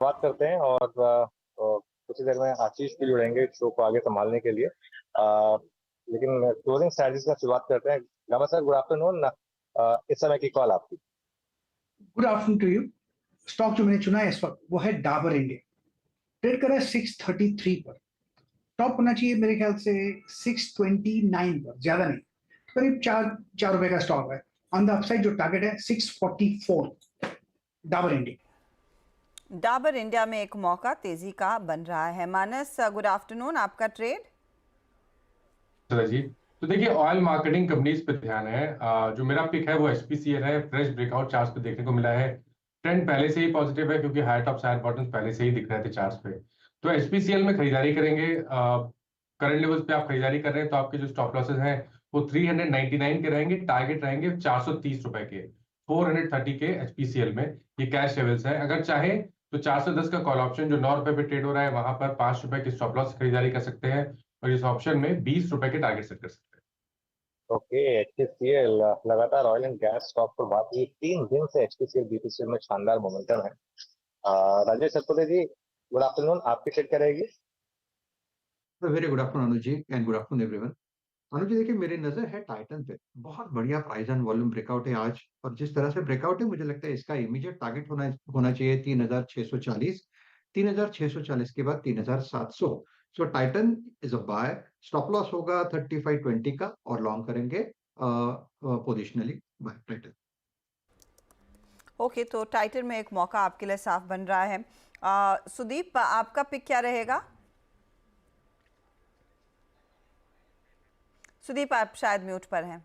बात करते हैं और कुछ ही देर में आशीष भी जुड़ेंगे शो को आगे संभालने के लिए। लेकिन क्लोजिंग स्ट्रैटेजी का शुरुआत करते हैं। Gama sir, good afternoon. इस समय की कॉल आपकी। Good afternoon to you. Stock जो मैंने चुना है इस वक्त वो है डाबर इंडिया। ट्रेड कर रहा है 633 पर। टॉप होना चाहिए मेरे ख्याल से 629 पर, ज्यादा नहीं, करीब 4 रुपए का स्टॉक है। ऑन द अपसाइड जो टारगेट है 644। डाबर इंडिया में एक मौका तेजी का बन रहा है। मानस, गुड आफ्टरनून, आपका ट्रेड। जी, तो देखिए ऑयल मार्केटिंग कंपनीज पे ध्यान है। जो मेरा पिक है वो एचपीसीएल है। फ्रेश ब्रेकआउट चार्ट्स पे देखने को मिला है। ट्रेंड पहले से ही पॉजिटिव है क्योंकि हाई टॉप हायर बॉटम्स पहले से ही दिख रहे थे चार्ट्स पे। तो एचपीसीएल में खरीदारी करेंगे। करंट लेवल्स पे आप खरीदारी कर रहे हैं तो आपके जो स्टॉप लॉसेस हैं वो 399 के रहेंगे। टारगेट रहेंगे 430 रुपए के, 430 के एचपीसीएल में। ये कैश लेवल्स है। अगर चाहे तो 410 का कॉल ऑप्शन जो 9 रुपए पे ट्रेड हो रहा है वहां पर 5 रुपए की स्टॉप लॉस खरीदारी कर सकते हैं और इस ऑप्शन में 20 रुपए के टारगेट सेट कर सकते हैं। ओके, एचपीसीएल लगातार ऑयल एंड गैस स्टॉक पर बात हुई। 3 दिन से एचपीसीएल बीपीसीएल में शानदार मोमेंटम है। राजेश सतपुते जी, गुड आफ्टरनून, आपकी ट्रेड क्या रहेगी? Very good afternoon Anuj ji and good afternoon everyone. Anuj ji देखिए, मेरी नजर है टाइटन पे। बहुत बढ़िया प्राइस एंड वॉल्यूम ब्रेकआउट है आज, और जिस तरह से ब्रेकआउट है मुझे लगता है इसका इमीडिएट टारगेट होना चाहिए 3640। 3640 के बाद 3700। So Titan is a buy. Stop loss होगा 3520 का और लॉन्ग करेंगे पोजिशनली बाय टाइटन। ओके, तो टाइटन में एक मौका आपके लिए साफ बन रहा है। सुदीप, आपका पिक क्या रहेगा? सुदीप, आप शायद म्यूट पर हैं।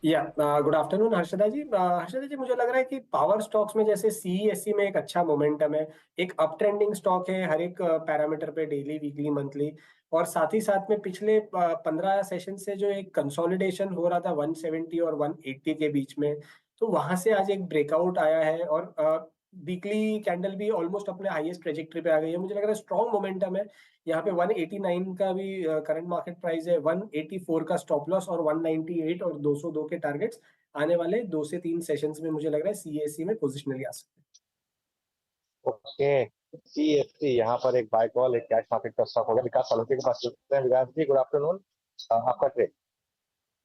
गुड आफ्टरनून हर्षदा जी। हर्षदा जी, मुझे लग रहा है कि पावर स्टॉक्स में जैसे सीईएससी में एक अच्छा मोमेंटम है। एक अप ट्रेंडिंग स्टॉक है हर एक पैरामीटर पे, डेली, वीकली, मंथली। और साथ ही साथ में पिछले 15 सेशन से जो एक कंसोलिडेशन हो रहा था 170 और 180 के बीच में, तो वहां से आज एक ब्रेकआउट आया है और वीकली कैंडल भी ऑलमोस्ट अपने हाईएस्ट ट्रेजेक्टरी पे आ गई है। मुझे लग रहा है स्ट्रॉन्ग मोमेंटम है। यहाँ पे 189 का भी करंट मार्केट प्राइस है, 184 का स्टॉप लॉस और 198 और 202 के टारगेट्स आने वाले 2 से 3 सेशंस में मुझे लग रहा है सीएससी में पोजिशनली आ सकते हैं। ओके, सीएससी यहाँ पर एक बाय कॉल, एक कैश मार्केट का स्टॉक होगा। विकास सोलंकी के पास चलते हैं। विकास जी, गुड आफ्टरनून, आपका ट्रेड।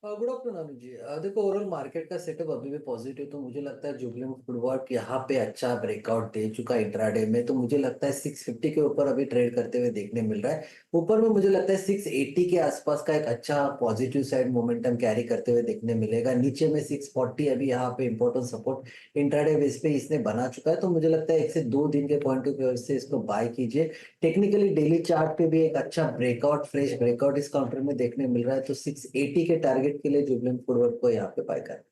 गुड आफ्टरनून अनुज जी। देखो, ओवरऑल मार्केट का सेटअप अभी भी पॉजिटिव, तो मुझे लगता है जुबलेंट फूडवर्क यहाँ पे अच्छा ब्रेकआउट दे चुका है इंट्राडे में। तो मुझे लगता है 650 के ऊपर अभी ट्रेड करते हुए देखने मिल रहा है। ऊपर में मुझे लगता है 680 के आसपास का एक अच्छा पॉजिटिव साइड मोमेंटम कैरी करते हुए देखने मिलेगा। नीचे में 640 अभी यहाँ पे इंपॉर्टेंट सपोर्ट इंट्राडे बेस पे इसने बना चुका है। तो मुझे लगता है 1 से 2 दिन के पॉइंट ऑफ व्यू से इसको बाय कीजिए। टेक्निकली डेली चार्ट पे भी एक अच्छा ब्रेकआउट, फ्रेश ब्रेकआउट इस काउंटर में देखने मिल रहा है। तो 680 के टारगेट के लिए जुबलेंट फूडवर्क को यहाँ पे बाय कर।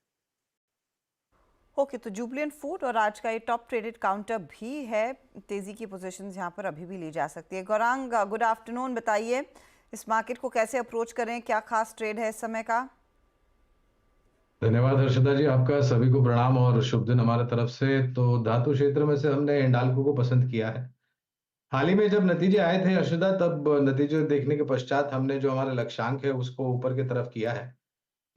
ओके, तो जुबलेंट फूड और आज का ये टॉप ट्रेडेड काउंटर भी है। तेजी की पोजीशंस यहाँ पर अभी भी ली जा सकती है। गौरांग, गुड आफ्टरनून, बताइए इस मार्केट को कैसे अप्रोच करें, क्या खास ट्रेड है इस समय का? धन्यवाद हर्षदा जी, आपका सभी को प्रणाम और शुभ दिन हमारे तरफ से। तो धातु क्षेत्र में से हमने हिंडाल्को को पसंद किया है। हाल ही में जब नतीजे आए थे हर्षदा, तब नतीजे देखने के पश्चात हमने जो हमारे लक्ष्यांक है उसको ऊपर की तरफ किया है,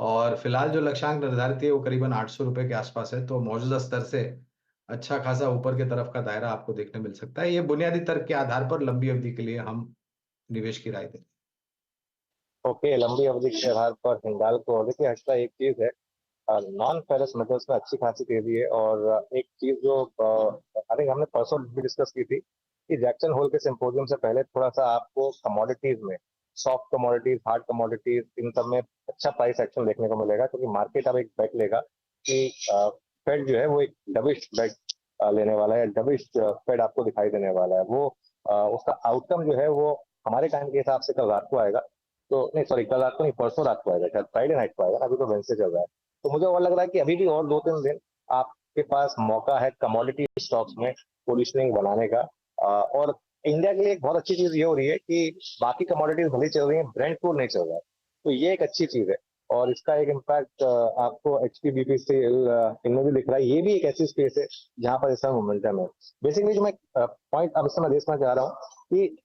और फिलहाल जो लक्ष्यांक निर्धारित है वो करीबन 800 रुपए के आसपास है। तो मौजूदा स्तर से अच्छा खासा ऊपर की तरफ का दायरा आपको देखने मिल सकता है। ये बुनियादी तर्क के आधार पर लंबी अवधि के लिए हम निवेश की राय दें। ओके, लंबी अवधि के आधार पर हिंडाल्को। देखिए हर्षदा, एक चीज है, नॉन फेरस मेटल्स में अच्छी खासी तेजी है। और एक चीज जो आई थिंक हमने परसों भी डिस्कस की थी कि जैक्सन होल के सिंपोजियम से पहले थोड़ा सा आपको कमोडिटीज में, सॉफ्ट कमोडिटीज, हार्ड कमोडिटीज, इन सब में अच्छा प्राइस एक्शन देखने को मिलेगा। क्योंकि मार्केट अब एक बेट लेगा कि फेड जो है वो एक डबिश बेट लेने वाला है। डबिश फेड आपको दिखाई देने वाला है। वो उसका आउटकम जो है वो हमारे टाइम के हिसाब से कल रात को आएगा। तो नहीं, सॉरी, कल रात को नहीं, परसों रात को आएगा, शायद फ्राइडे नाइट को आएगा। अभी तो वेडनेसडे चल रहा है। तो मुझे और लग रहा है कि अभी भी और 2-3 दिन आपके पास मौका है कमोडिटी स्टॉक्स में पोजिशनिंग बनाने का। और इंडिया के लिए एक बहुत अच्छी चीज ये हो रही है कि बाकी कमोडिटीज भली चल रही है, ब्रेंट क्रूड नहीं चल रहा है। तो ये एक अच्छी चीज है और इसका एक इम्पैक्ट आपको एचपी बीपीसीएल इनमें भी दिख रहा है। ये भी एक ऐसी स्पेस है जहां पर इसका मोमेंटम है। बेसिकली जो मैं पॉइंट अब इस समय देखना चाह रहा हूँ कि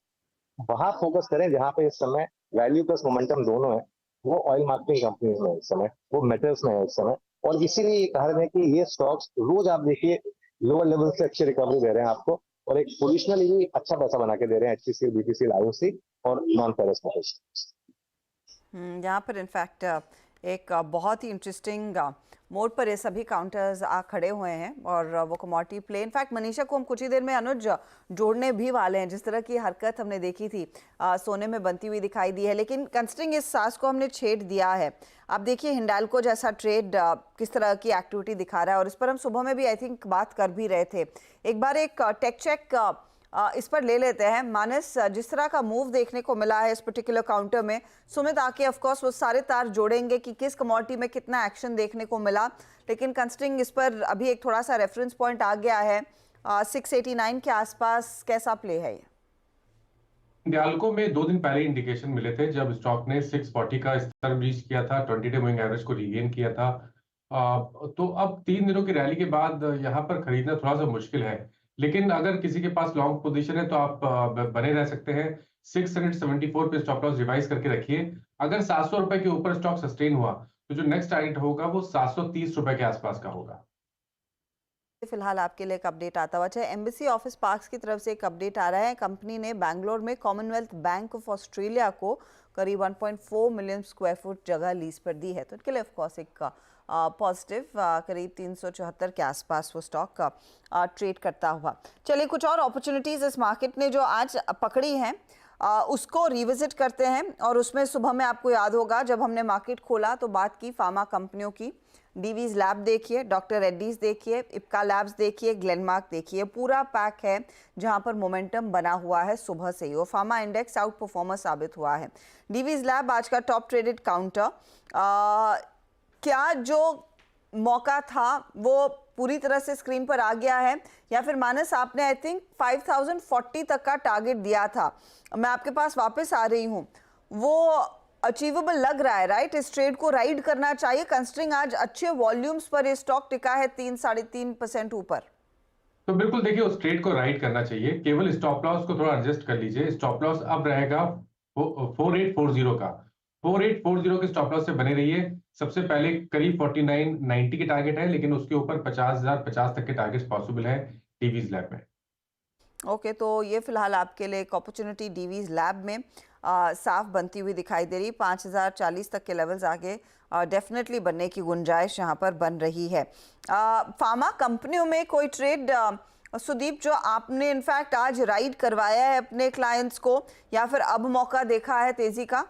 वहां फोकस करें जहां पे इस समय वैल्यू प्लस मोमेंटम दोनों है। वो ऑयल मार्केटिंग कंपनीज में इस समय, वो मेटल्स में है इस समय। और इसीलिए ये कह रहे हैं कि ये स्टॉक्स रोज आप देखिए लोअर लेवल से अच्छी रिकवरी दे रहे हैं आपको, और एक पोजिशनली भी अच्छा पैसा बना के दे रहे हैं एचपीसीएल, बीपीसीएल, आईओसी और नॉन फेरस मेटल्स। यहाँ पर इनफैक्ट एक बहुत ही इंटरेस्टिंग मोड पर ये सभी काउंटर्स आ खड़े हुए हैं और वो कमोडिटी प्ले। इनफैक्ट मनीषा को हम कुछ ही देर में अनुज जोड़ने भी वाले हैं। जिस तरह की हरकत हमने देखी थी सोने में बनती हुई दिखाई दी है, लेकिन कंसिडरिंग इस सांस को हमने छेड़ दिया है, आप देखिए हिंडाल्को जैसा ट्रेड किस तरह की एक्टिविटी दिखा रहा है, और इस पर हम सुबह में भी आई थिंक बात कर भी रहे थे। एक बार एक टेक चेक इस पर ले लेते हैं। मानस, जिस तरह का मूव देखने को मिला है इस पर्टिकुलर काउंटर में, सुमित आके ऑफ कोर्स वो सारे तार जोड़ेंगे कि किस कमोडिटी में कितना एक्शन देखने को मिला, लेकिन कंसिडरिंग इस पर अभी एक थोड़ा सा रेफरेंस पॉइंट आ गया है 689 के आसपास, कैसा प्ले है ये? हिंडाल्को में 2 दिन पहले इंडिकेशन मिले थे जब स्टॉक ने 640 का स्तर ब्रीच किया था, 20-डे मूविंग एवरेज को रीगेन किया था। तो अब 3 दिनों की रैली के बाद यहाँ पर खरीदना थोड़ा सा मुश्किल है, लेकिन अगर किसी के पास लॉन्ग पोजीशन है तो आप बने रह सकते हैं। 674 पे स्टॉप लॉस रिवाइज करके रखिए। अगर 700 रुपए के ऊपर स्टॉक सस्टेन हुआ तो जो नेक्स्ट टारगेट होगा वो 730 रुपए के आसपास का होगा। फिलहाल आपके लिए एक अपडेट आता हुआ है। एम्बेसी ऑफिस पार्क्स की तरफ से एक अपडेट आ रहा है। कंपनी ने बैंगलोर में कॉमनवेल्थ बैंक ऑफ ऑस्ट्रेलिया को करीब 1.4 मिलियन स्क्वायर फुट जगह लीज पर दी है, तो इनके लिए ऑफकोर्स एक पॉजिटिव करीब 374 के आसपास वो स्टॉक ट्रेड करता हुआ। चलिए कुछ और अपॉर्चुनिटीज़ इस मार्केट ने जो आज पकड़ी हैं उसको रिविजिट करते हैं। और उसमें सुबह में आपको याद होगा जब हमने मार्केट खोला तो बात की फार्मा कंपनियों की। डीवीज लैब देखिए, डॉक्टर रेड्डीज देखिए, इप्का लैब्स देखिए, ग्लेनमार्क देखिए, पूरा पैक है जहां पर मोमेंटम बना हुआ है सुबह से ही। वो फार्मा इंडेक्स आउट परफॉर्मर साबित हुआ है। डीवीज लैब आज का टॉप ट्रेडेड काउंटर। क्या जो मौका था वो पूरी तरह से स्क्रीन पर आ गया है, या फिर मानस आपने आई थिंक 5040 तक का टारगेट दिया था, मैं आपके पास वापस आ रही हूँ, वो अचीवेबल लग रहा है राइट? इस ट्रेड को राइड करना चाहिए कंसिडरिंग आज अच्छे वॉल्यूम्स पर ये स्टॉक टिका है 3-3.5% ऊपर। तो बिल्कुल देखिए उस ट्रेड को राइड करना चाहिए, केवल स्टॉप लॉस को थोड़ा एडजस्ट कर लीजिए। स्टॉप लॉस अब रहेगा 4840 का। 4840 के स्टॉप लॉस से बने रहिए। सबसे पहले करीब 4990 के टारगेट है, लेकिन उसके ऊपर 50,050 तक के टारगेट पॉसिबल है डीवीज लैब में। ओके, तो ये फिलहाल आपके लिए एक अपॉर्चुनिटी डीवीज लैब में साफ बनती हुई दिखाई दे रही। 5040 तक के लेवल्स आगे डेफिनेटली बनने की गुंजाइश यहाँ पर बन रही है। फार्मा कंपनियों में कोई ट्रेड सुदीप जो आपने इनफैक्ट आज राइड करवाया है अपने क्लाइंट्स को, या फिर अब मौका देखा है तेजी का?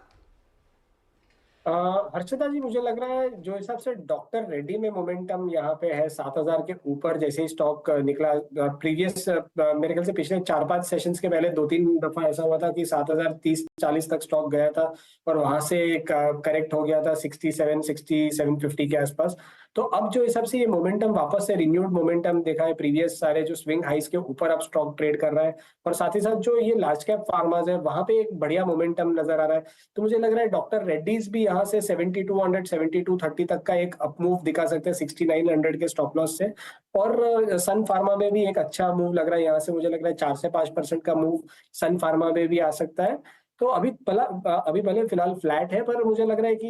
हर्षदा जी, मुझे लग रहा है जो हिसाब से डॉक्टर रेड्डी में मोमेंटम यहाँ पे है 7000 के ऊपर जैसे ही स्टॉक निकला। प्रीवियस मेरे ख्याल से पिछले 4-5 सेशंस के पहले 2-3 दफा ऐसा हुआ था कि 7030-40 तक स्टॉक गया था और वहां से करेक्ट हो गया था 67-60-750 के आसपास। तो अब जो हिसाब से ये मोमेंटम वापस से रिन्यूड मोमेंटम देखा है, प्रीवियस सारे जो स्विंग हाइस के ऊपर अब स्टॉक ट्रेड कर रहा है, और साथ ही साथ जो ये लार्ज कैप फार्माज है वहां पे एक बढ़िया मोमेंटम नजर आ रहा है। तो मुझे लग रहा है डॉक्टर रेड्डीज भी यहाँ से 7200 7230 तक का एक अप मूव दिखा सकते हैं 6900 के स्टॉप लॉस से। और सन फार्मा में भी एक अच्छा मूव लग रहा है यहाँ से। मुझे लग रहा है 4 से 5% का मूव सन फार्मा में भी आ सकता है। तो अभी भले फिलहाल फ्लैट है, पर मुझे लग रहा है कि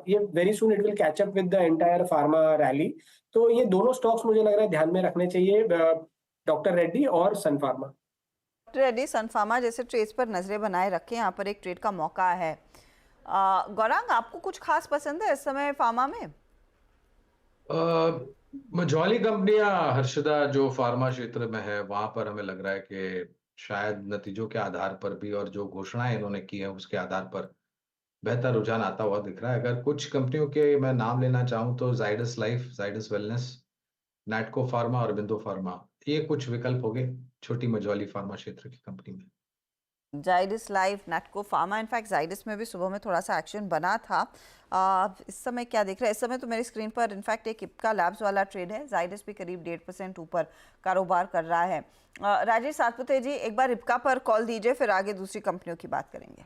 ये very soon it will catch up with the entire pharma rally. तो ये दोनों स्टॉक्स मुझे लग रहा है ध्यान में रखने चाहिए, डॉक्टर रेड्डी और सन फार्मा। डॉक्टर रेड्डी, सन फार्मा जैसे ट्रेड्स पर नजरें बनाए रखें, यहाँ पर एक ट्रेड का मौका है। गौरांग, आपको कुछ खास पसंद है इस समय फार्मा में? मझौली कंपनियां हर्षदा जो फार्मा क्षेत्र में है वहां पर हमें लग रहा है कि शायद नतीजों के आधार पर भी और जो घोषणाएं इन्होंने की है उसके आधार पर बेहतर रुझान आता हुआ दिख रहा है। अगर कुछ कंपनियों के मैं नाम लेना चाहूं तो Zydus life, Zydus wellness, Natco pharma और बिंदु फार्मा, ये कुछ विकल्प हो गए छोटी मझौली फार्मा क्षेत्र की कंपनी में। Zydus life, Natco pharma, in fact Zydus में भी सुबह में थोड़ा सा एक्शन बना था। इस समय क्या दिख रहा है? इस समय तो मेरी स्क्रीन पर इनफैक्ट एक इप्का लैब्स वाला ट्रेड है। जाइडस भी करीब 1.5% ऊपर कारोबार कर रहा है। राजेश सातपुते जी, एक बार इप्का पर कॉल दीजिए, फिर आगे दूसरी कंपनियों की बात करेंगे।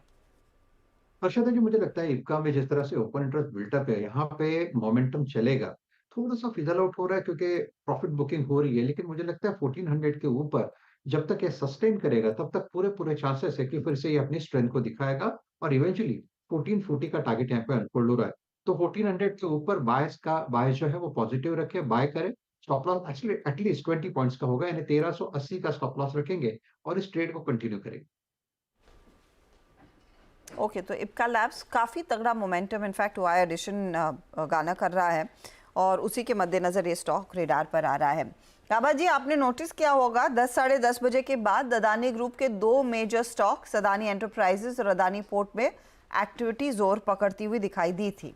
हर्षदा जी, मुझे लगता है इप्का में जिस तरह से ओपन इंटरेस्ट बिल्टअप है, यहाँ पे मोमेंटम चलेगा। थोड़ा सा फिजल आउट हो रहा है क्योंकि प्रॉफिट बुकिंग हो रही है, लेकिन मुझे लगता है 1400 के ऊपर जब तक ये सस्टेन करेगा तब तक पूरे चांसेस है कि फिर से ये अपनी स्ट्रेंथ को दिखाएगा और इवेंचुअली 1440 का टारगेट यहाँ पे अनफोल्ड हो रहा है। तो 1400 के ऊपर बायस जो है वो पॉजिटिव रखे, बाय करे। Stop loss actually at least 20 points का होगा, यानी 1380 का स्टॉप लॉस रखेंगे और इस ट्रेड को कंटिन्यू करेंगे। ओके, तो इप्का लैब्स काफ़ी तगड़ा मोमेंटम इनफैक्ट वाई एडिशन गाना कर रहा है और उसी के मद्देनज़र ये स्टॉक रेडार पर आ रहा है। काबा जी, आपने नोटिस किया होगा 10 साढ़े 10 बजे के बाद अदानी ग्रुप के 2 मेजर स्टॉक्स अदानी एंटरप्राइजेज और अदानी पोर्ट में एक्टिविटी जोर पकड़ती हुई दिखाई दी थी।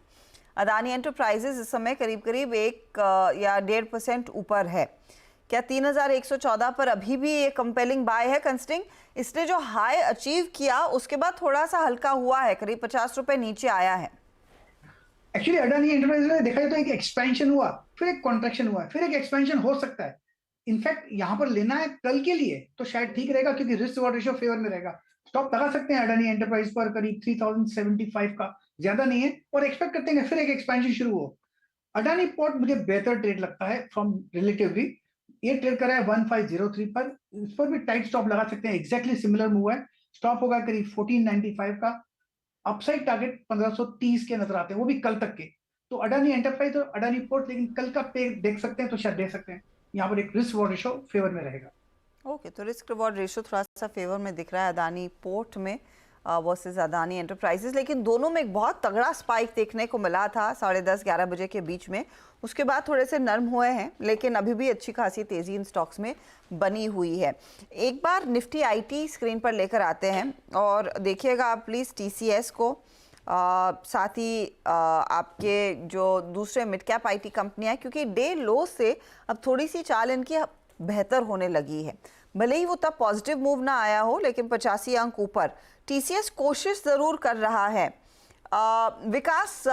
अदानी एंटरप्राइजेज इस समय करीब करीब 1 या 1.5% ऊपर है। क्या 3114 पर अभी भी ये कंपेलिंग बाय है, कंसिडरिंग इसने जो हाई अचीव किया उसके बाद थोड़ा सा हल्का हुआ है, करीब 50 रुपए नीचे आया है। एक्चुअली अडानी एंटरप्राइजेज में देखा जाए तो एक एक्सपेंशन हुआ, फिर एक कॉन्ट्रैक्शन हुआ, फिर एक एक्सपेंशन हो सकता है। इनफैक्ट यहाँ पर लेना है कल के लिए तो शायद ठीक रहेगा, क्योंकि रिस्क रिवॉर्ड रेशियो फेवर में रहेगा। स्टॉप लगा सकते हैं अडानी एंटरप्राइज पर करीब 3075 का, ज्यादा नहीं है, और एक्सपेक्ट करते हैं फिर एक एक्सपेंशन शुरू हो। अडानी पोर्ट मुझे बेहतर ट्रेड लगता है फ्रॉम रिलेटिवली। ये ट्रेड कर रहा है 1503 पर, इस पर भी टाइट स्टॉप लगा सकते हैं, एग्जैक्टली सिमिलर मूव है। स्टॉप होगा करीब 1495 का, अपसाइड टारगेट 1530 के नजर आते हैं, वो भी कल तक के। तो अडानी एंटरप्राइज और अडानी पोर्ट लेकिन कल का पे देख सकते हैं तो शायद देख सकते हैं, यहाँ पर एक रिस्क रिवॉर्ड रेशियो फेवर में रहेगा। ओके, तो रिस्क रिवॉर्ड रेशियो थोड़ा सा फेवर में दिख रहा है अदानी पोर्ट में वर्सेस अदानी एंटरप्राइजेज, लेकिन दोनों में एक बहुत तगड़ा स्पाइक देखने को मिला था 10:30-11 बजे के बीच में। उसके बाद थोड़े से नरम हुए हैं, लेकिन अभी भी अच्छी खासी तेज़ी इन स्टॉक्स में बनी हुई है। एक बार निफ्टी आईटी स्क्रीन पर लेकर आते हैं और देखिएगा आप प्लीज़ टीसीएस को, साथ ही आपके जो दूसरे मिड कैप आईटी कंपनियां, क्योंकि डे लो से अब थोड़ी सी चाल इनकी बेहतर होने लगी है। भले ही वो तब पॉजिटिव मूव ना आया हो, लेकिन 85 अंक ऊपर टीसीएस कोशिश ज़रूर कर रहा है। विकास,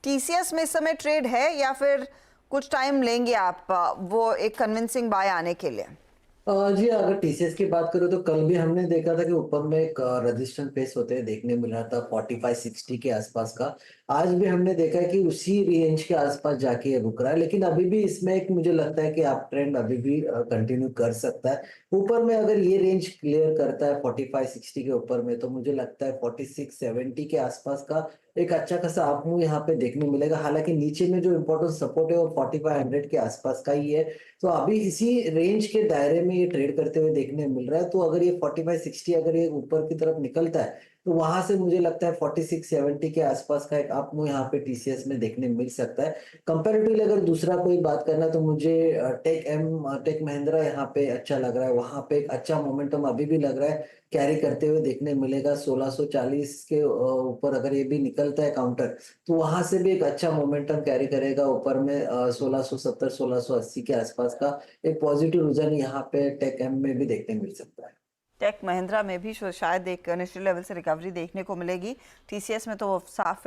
टीसीएस में इस समय ट्रेड है या फिर कुछ टाइम लेंगे आप वो एक कन्विंसिंग बाय आने के लिए? जी, अगर टीसीएस की बात करूँ तो कल भी हमने देखा था कि ऊपर में एक रेजिस्टेंस फेस होते हुए देखने मिल रहा था 45-60 के आसपास का। आज भी हमने देखा है कि उसी रेंज के आसपास जाके रुक रहा है, लेकिन अभी भी इसमें एक मुझे लगता है कि अप ट्रेंड अभी भी कंटिन्यू कर सकता है। ऊपर में अगर ये रेंज क्लियर करता है 45-60 के ऊपर में, तो मुझे लगता है 46-70 के आसपास का एक अच्छा खासा अप मूव यहाँ पे देखने मिलेगा। हालांकि नीचे में जो इम्पोर्टेंट सपोर्ट है वो 4500 के आसपास का ही है, तो अभी इसी रेंज के दायरे में ये ट्रेड करते हुए देखने मिल रहा है। तो अगर ये 45-60 अगर ये ऊपर की तरफ निकलता है तो वहां से मुझे लगता है 46-70 के आसपास का एक अप मूव यहाँ पे टीसीएस में देखने मिल सकता है। कंपैरेटिवली अगर दूसरा कोई बात करना तो मुझे टेक महिंद्रा यहाँ पे अच्छा लग रहा है, वहां पे एक अच्छा मोमेंटम अभी भी लग रहा है कैरी करते हुए देखने मिलेगा। 1640 के ऊपर अगर ये भी निकलता है काउंटर, तो वहां से भी एक अच्छा मोमेंटम कैरी करेगा ऊपर में 1670-1680 के आसपास का एक पॉजिटिव रिजल्ट यहाँ पे टेक एम में भी देखने मिल सकता है। टेक महिंद्रा में भी शायद एक निचले लेवल से रिकवरी देखने को मिलेगी। टीसीएस में तो साफ